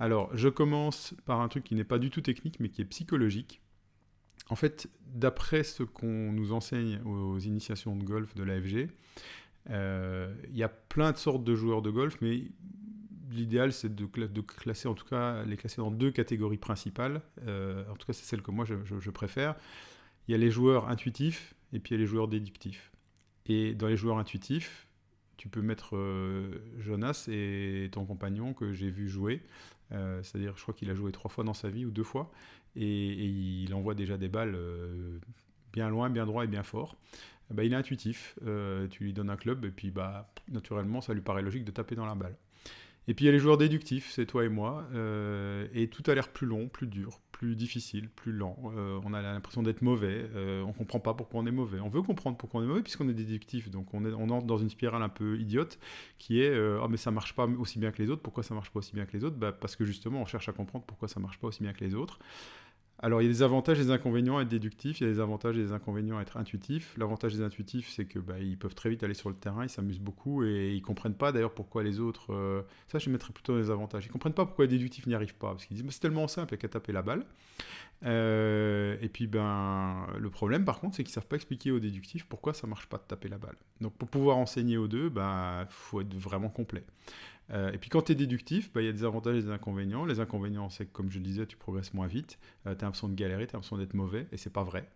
Alors, je commence par un truc qui n'est pas du tout technique, mais qui est psychologique. En fait, d'après ce qu'on nous enseigne aux initiations de golf de l'AFG, il y a plein de sortes de joueurs de golf, mais l'idéal, c'est de classer, en tout cas, les classer dans deux catégories principales. En tout cas, c'est celle que moi, je préfère. Il y a les joueurs intuitifs et puis il y a les joueurs déductifs. Et dans les joueurs intuitifs, tu peux mettre Jonas et ton compagnon que j'ai vu jouer. C'est-à-dire, je crois qu'il a joué 3 fois dans sa vie ou 2 fois. Et il envoie déjà des balles bien loin, bien droit et bien fort. Bah, il est intuitif. Tu lui donnes un club et puis bah, naturellement, ça lui paraît logique de taper dans la balle. Et puis il y a les joueurs déductifs, c'est toi et moi, et tout a l'air plus long, plus dur, plus difficile, plus lent. On a l'impression d'être mauvais, on comprend pas pourquoi on est mauvais. On veut comprendre pourquoi on est mauvais puisqu'on est déductif, donc on entre dans une spirale un peu idiote qui est oh mais ça marche pas aussi bien que les autres. Pourquoi ça marche pas aussi bien que les autres? Bah, parce que justement on cherche à comprendre pourquoi ça marche pas aussi bien que les autres. Alors, il y a des avantages et des inconvénients à être déductif, il y a des avantages et des inconvénients à être intuitif. L'avantage des intuitifs, c'est que bah, ils peuvent très vite aller sur le terrain, ils s'amusent beaucoup et ils comprennent pas d'ailleurs pourquoi les autres. Ça, je mettrais plutôt dans les avantages. Ils comprennent pas pourquoi les déductifs n'y arrivent pas, parce qu'ils disent bah, c'est tellement simple, il n'y a qu'à taper la balle. Et puis, ben, le problème, par contre, c'est qu'ils savent pas expliquer aux déductifs pourquoi ça marche pas de taper la balle. Donc, pour pouvoir enseigner aux deux, ben, faut être vraiment complet. Et puis quand tu es déductif, bah, y a des avantages et des inconvénients. Les inconvénients, c'est que, comme je le disais, tu progresses moins vite, tu as l'impression de galérer, tu as l'impression d'être mauvais, et c'est pas vrai.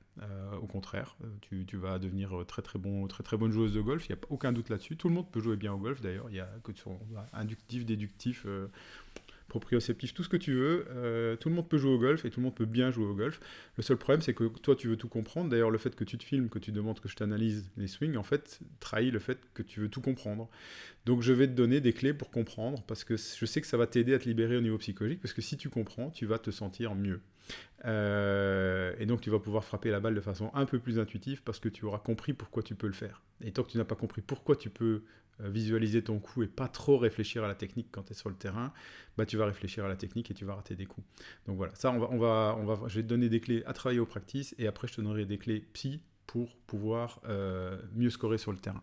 Au contraire, tu vas devenir très très bon, très très bonne joueuse de golf, il n'y a aucun doute là-dessus. Tout le monde peut jouer bien au golf d'ailleurs, il y a que sur inductif, déductif, proprioceptif, tout ce que tu veux. Tout le monde peut jouer au golf et tout le monde peut bien jouer au golf. Le seul problème, c'est que toi, tu veux tout comprendre. D'ailleurs, le fait que tu te filmes, que tu demandes que je t'analyse les swings, en fait, trahit le fait que tu veux tout comprendre. Donc, je vais te donner des clés pour comprendre parce que je sais que ça va t'aider à te libérer au niveau psychologique parce que si tu comprends, tu vas te sentir mieux. Et donc, tu vas pouvoir frapper la balle de façon un peu plus intuitive parce que tu auras compris pourquoi tu peux le faire. Et tant que tu n'as pas compris pourquoi tu peux visualiser ton coup et pas trop réfléchir à la technique quand tu es sur le terrain, bah, tu vas réfléchir à la technique et tu vas rater des coups. Donc voilà, ça, je vais te donner des clés à travailler au practice et après, je te donnerai des clés psy pour pouvoir mieux scorer sur le terrain.